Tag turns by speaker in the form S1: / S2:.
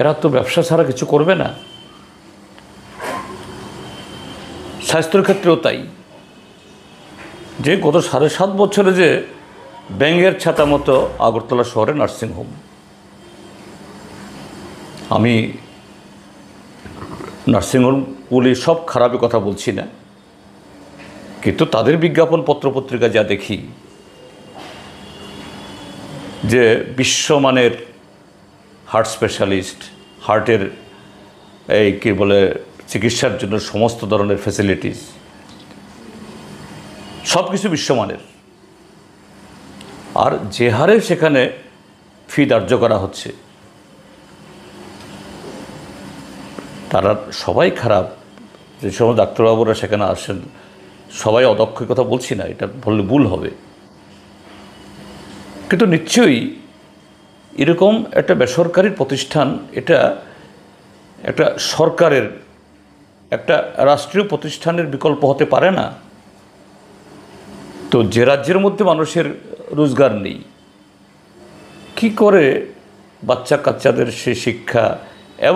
S1: এরা তো ব্যবসা ছাড়া কিছু করবে না। স্বাস্থ্যের ক্ষেত্রেও তাই, যে গত 7.5 বছরে যে ব্যাঙের ছাতা মতো আগরতলা শহরে নার্সিংহোম। আমি নার্সিংহোমগুলি সব খারাপের কথা বলছি না, কিন্তু তাদের বিজ্ঞাপন পত্রপত্রিকা যা দেখি, যে বিশ্বমানের হার্ট স্পেশালিস্ট, হার্টের এই কী বলে চিকিৎসার জন্য সমস্ত ধরনের ফ্যাসিলিটিস, সব কিছু বিশ্বমানের, আর যে হারে সেখানে ফি ধার্য করা হচ্ছে, তারা সবাই খারাপ। যে সমস্ত ডাক্তারবাবুরা সেখানে আসেন সবাই অদক্ষ, কথা বলছি না, এটা বললে ভুল হবে, কিন্তু নিশ্চয়ই এরকম একটা বেসরকারি প্রতিষ্ঠান, এটা একটা সরকারের, একটা রাষ্ট্রীয় প্রতিষ্ঠানের বিকল্প হতে পারে না। তো যে রাজ্যের মধ্যে মানুষের রোজগার নেই, কি করে বাচ্চা কাচ্চাদের সে শিক্ষা